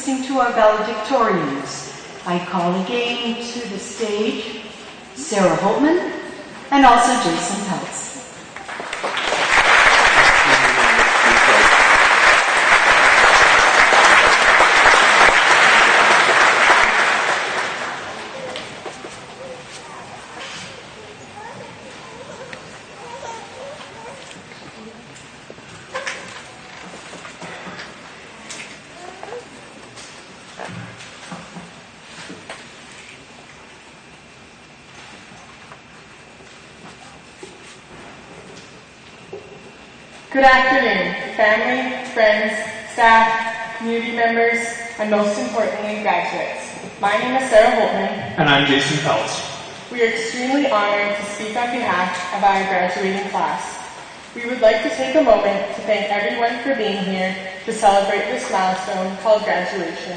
listening to our valedictorians. I call again to the stage Sarah Holtman and also Jason Peltz. Good afternoon, family, friends, staff, community members, and most importantly, graduates. My name is Sarah Holtman. And I'm Jason Peltz. We are extremely honored to speak on behalf of our graduating class. We would like to take a moment to thank everyone for being here to celebrate this milestone called graduation.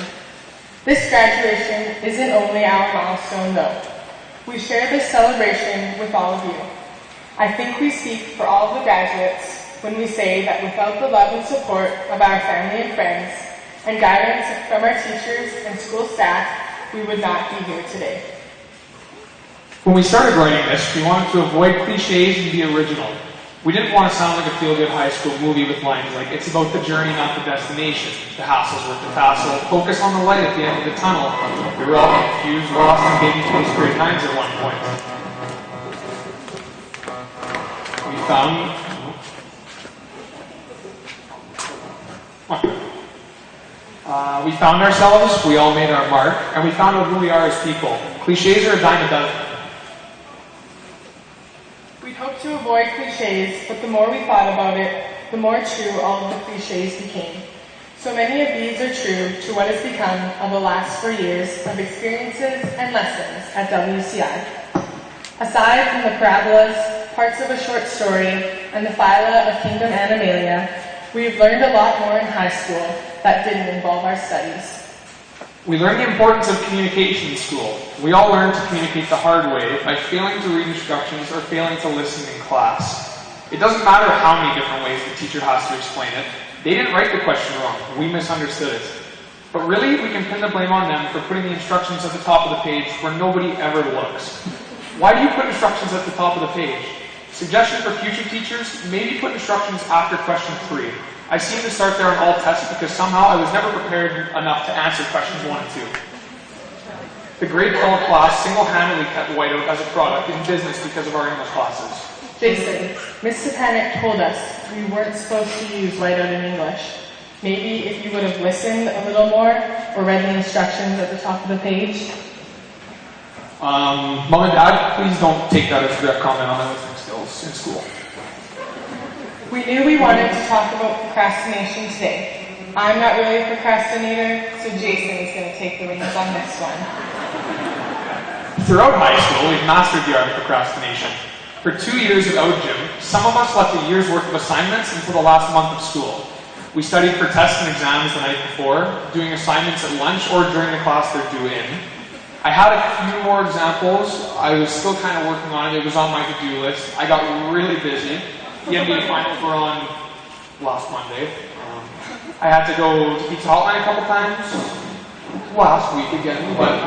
This graduation isn't only our milestone though. We share this celebration with all of you. I think we speak for all of the graduates when we say that without the love and support of our family and friends and guidance from our teachers and school staff, we would not be here today. When we started writing this, we wanted to avoid cliches and be original. We didn't want to sound like a feel-good high school movie with lines like, it's about the journey, not the destination. The hassle's worth the tassel. Focus on the light at the end of the tunnel. We were all confused, lost, and baby face great times at one point. We found ourselves, we all made our mark, and we found out who we are as people. Cliches are a dime a dozen. We'd hoped to avoid cliches, but the more we thought about it, the more true all of the cliches became. So many of these are true to what has become of the last 4 years of experiences and lessons at WCI. Aside from the parabolas, parts of a short story, and the phyla of Kingdom Animalia, we've learned a lot more in high school that didn't involve our studies. We learned the importance of communication in school. We all learned to communicate the hard way by failing to read instructions or failing to listen in class. It doesn't matter how many different ways the teacher has to explain it. They didn't write the question wrong. We misunderstood it. But really, we can pin the blame on them for putting the instructions at the top of the page where nobody ever looks. Why do you put instructions at the top of the page? Suggestion for future teachers, maybe put instructions after question 3. I seem to start there on all tests because somehow I was never prepared enough to answer questions 1 and 2. The grade 12 class single-handedly kept whiteout as a product in business because of our English classes. Jason, Ms. Stepanek told us we weren't supposed to use whiteout in English. Maybe if you would have listened a little more or read the instructions at the top of the page. Mom and Dad, please don't take that as a direct comment on my listening skills in school. We knew we wanted to talk about procrastination today. I'm not really a procrastinator, so Jason is going to take the reins on this one. Throughout high school, we've mastered the art of procrastination. For 2 years without gym, some of us left a year's worth of assignments until the last month of school. We studied for tests and exams the night before, doing assignments at lunch or during the class they're due in. I had a few more examples. I was still kind of working on it. It was on my to-do list. I got really busy. The NBA finals were on last Monday. I had to go to Pizza Hotline a couple times last week again, but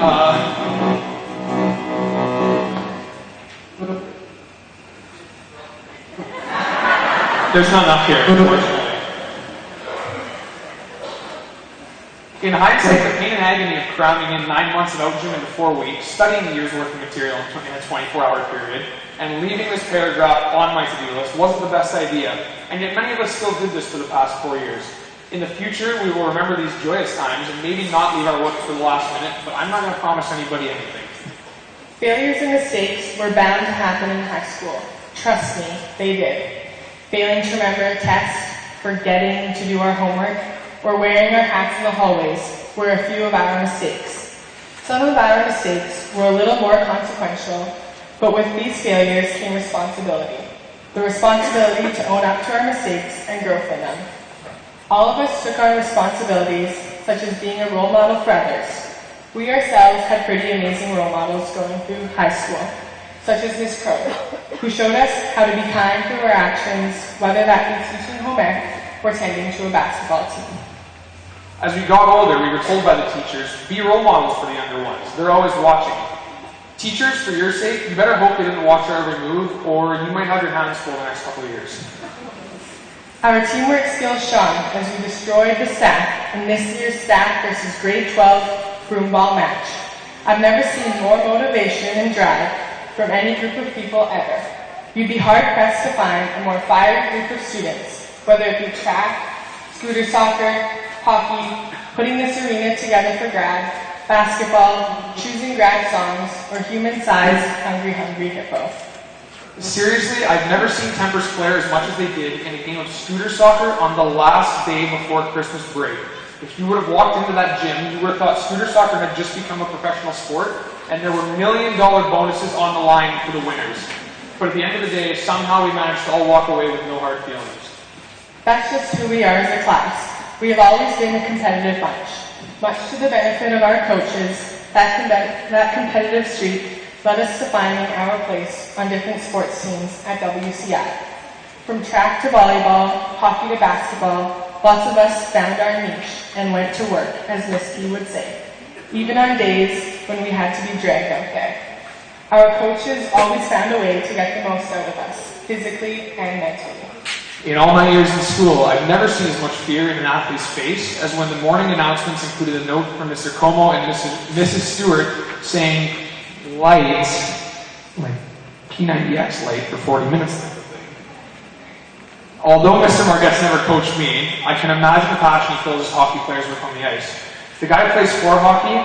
there's not enough here, unfortunately. In hindsight, the pain and agony of cramming in 9 months of out gym into 4 weeks, studying a year's worth of material in a 24-hour period, and leaving this paragraph on my to-do list wasn't the best idea, and yet many of us still did this for the past 4 years. In the future, we will remember these joyous times and maybe not leave our work for the last minute, but I'm not going to promise anybody anything. Failures and mistakes were bound to happen in high school. Trust me, they did. Failing to remember a test, forgetting to do our homework, or wearing our hats in the hallways were a few of our mistakes. Some of our mistakes were a little more consequential, but with these failures came responsibility. The responsibility to own up to our mistakes and grow from them. All of us took on responsibilities, such as being a role model for others. We ourselves had pretty amazing role models going through high school, such as Ms. Crow, who showed us how to be kind through our actions, whether that be teaching home ec or tending to a basketball team. As we got older, we were told by the teachers, be role models for the younger ones. They're always watching. Teachers, for your sake, you better hope they didn't watch our every move, or you might have your hands full the next couple of years. Our teamwork skills shone as we destroyed the stack in this year's stack versus grade 12 broomball match. I've never seen more motivation and drive from any group of people ever. You'd be hard-pressed to find a more fiery group of students, whether it be track, scooter soccer, hockey, putting this arena together for grad, basketball, choosing grad songs, or human-sized Hungry Hungry Hippo. Seriously, I've never seen tempers flare as much as they did in a game of scooter soccer on the last day before Christmas break. If you would have walked into that gym, you would have thought scooter soccer had just become a professional sport, and there were $1 million bonuses on the line for the winners. But at the end of the day, somehow we managed to all walk away with no hard feelings. That's just who we are as a class. We have always been a competitive bunch. Much to the benefit of our coaches, that competitive streak led us to finding our place on different sports teams at WCI. From track to volleyball, hockey to basketball, lots of us found our niche and went to work, as Miss P would say, even on days when we had to be dragged out there. Our coaches always found a way to get the most out of us, physically and mentally. In all my years in school, I've never seen as much fear in an athlete's face as when the morning announcements included a note from Mr. Como and Mrs. Stewart saying, light, like P90X light for 40 minutes. Although Mr. Margette's never coached me, I can imagine the passion he fills his hockey players with on the ice. The guy plays floor hockey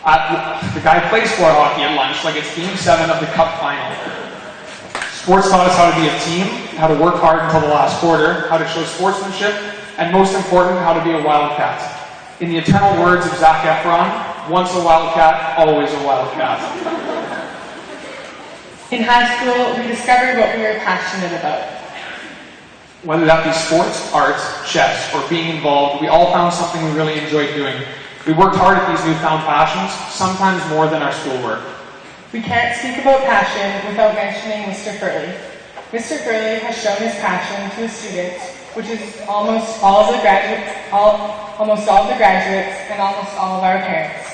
at lunch like it's Game 7 of the Cup final. Sports taught us how to be a team, how to work hard until the last quarter, how to show sportsmanship, and most important, how to be a wildcat. In the eternal words of Zac Efron, once a wildcat, always a wildcat. In high school, we discovered what we were passionate about. Whether that be sports, arts, chess, or being involved, we all found something we really enjoyed doing. We worked hard at these newfound passions, sometimes more than our schoolwork. We can't speak about passion without mentioning Mr. Furley. Mr. Furley has shown his passion to his students, which is almost all of the graduates and almost all of our parents.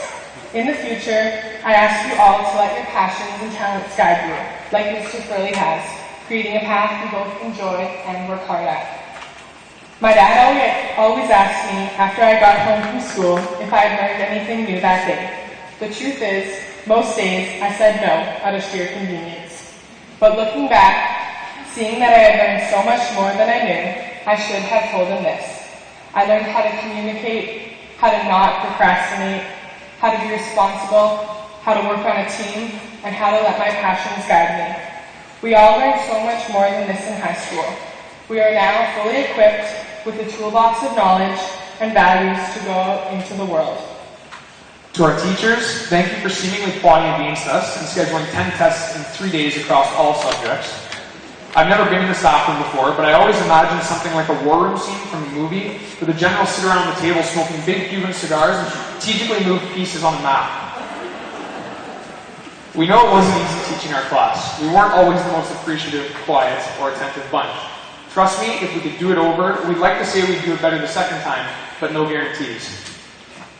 In the future, I ask you all to let your passions and talents guide you, like Mr. Furley has, creating a path you both enjoy and work hard at. My dad always asked me after I got home from school if I had learned anything new that day. The truth is, most days I said no out of sheer convenience. But looking back, seeing that I had learned so much more than I knew, I should have told him this. I learned how to communicate, how to not procrastinate, how to be responsible, how to work on a team, and how to let my passions guide me. We all learned so much more than this in high school. We are now fully equipped with a toolbox of knowledge and values to go out into the world. To our teachers, thank you for seemingly plotting against us and scheduling 10 tests in 3 days across all subjects. I've never been in a staff room before, but I always imagined something like a war room scene from a movie, where the generals sit around the table smoking big Cuban cigars and strategically move pieces on a map. We know it wasn't easy teaching our class. We weren't always the most appreciative, quiet, or attentive bunch. Trust me, if we could do it over, we'd like to say we'd do it better the second time, but no guarantees.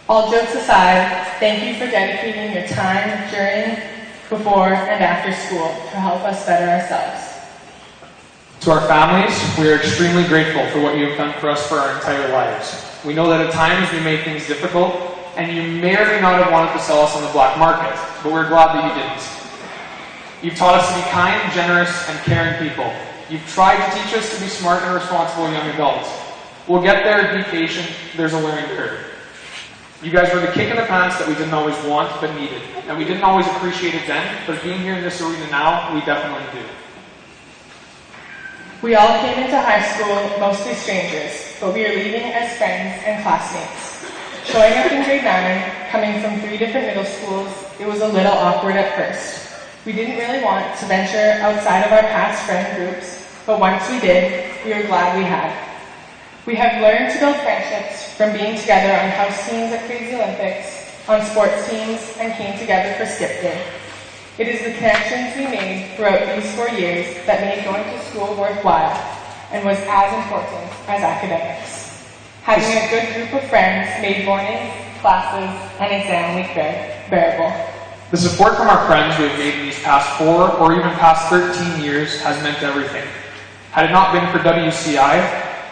All jokes aside, thank you for dedicating your time during, before, and after school to help us better ourselves. To our families, we are extremely grateful for what you have done for us for our entire lives. We know that at times we made things difficult, and you may or may not have wanted to sell us on the black market, but we're glad that you didn't. You've taught us to be kind, generous, and caring people. You've tried to teach us to be smart and responsible young adults. We'll get there, be patient, there's a learning curve. You guys were the kick in the pants that we didn't always want, but needed. And we didn't always appreciate it then, but being here in this arena now, we definitely do. We all came into high school mostly strangers, but we are leaving as friends and classmates. Showing up in grade 9, coming from 3 different middle schools, it was a little awkward at first. We didn't really want to venture outside of our past friend groups, but once we did, we were glad we had. We have learned to build friendships from being together on house teams at Crazy Olympics, on sports teams, and came together for skip day. It is the connections we made throughout these 4 years that made going to school worthwhile and was as important as academics. Having a good group of friends made mornings, classes, and exam week bearable. The support from our friends we have made in these past 4 or even past 13 years has meant everything. Had it not been for WCI,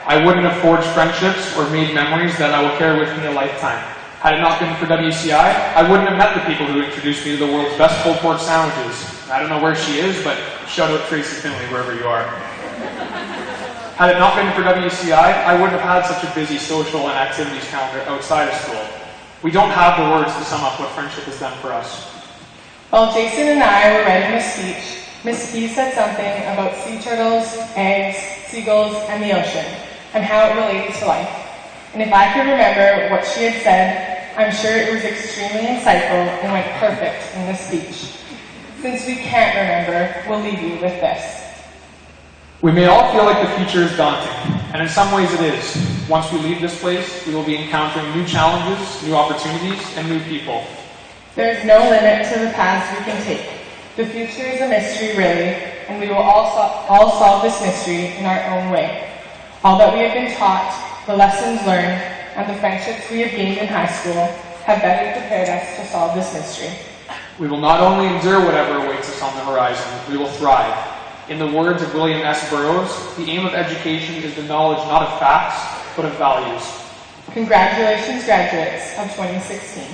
I wouldn't have forged friendships or made memories that I will carry with me a lifetime. Had it not been for WCI, I wouldn't have met the people who introduced me to the world's best pulled pork sandwiches. I don't know where she is, but shout out Tracy Finley wherever you are. Had it not been for WCI, I wouldn't have had such a busy social and activities calendar outside of school. We don't have the words to sum up what friendship has done for us. While Jason and I were writing the speech, Miss P said something about sea turtles, eggs, seagulls, and the ocean, and how it related to life. And if I could remember what she had said, I'm sure it was extremely insightful and went perfect in the speech. Since we can't remember, we'll leave you with this. We may all feel like the future is daunting, and in some ways it is. Once we leave this place, we will be encountering new challenges, new opportunities, and new people. There is no limit to the paths we can take. The future is a mystery, really, and we will all solve this mystery in our own way. All that we have been taught, the lessons learned, and the friendships we have gained in high school have better prepared us to solve this mystery. We will not only endure whatever awaits us on the horizon, we will thrive. In the words of William S. Burroughs, the aim of education is the knowledge not of facts, but of values. Congratulations, graduates of 2016.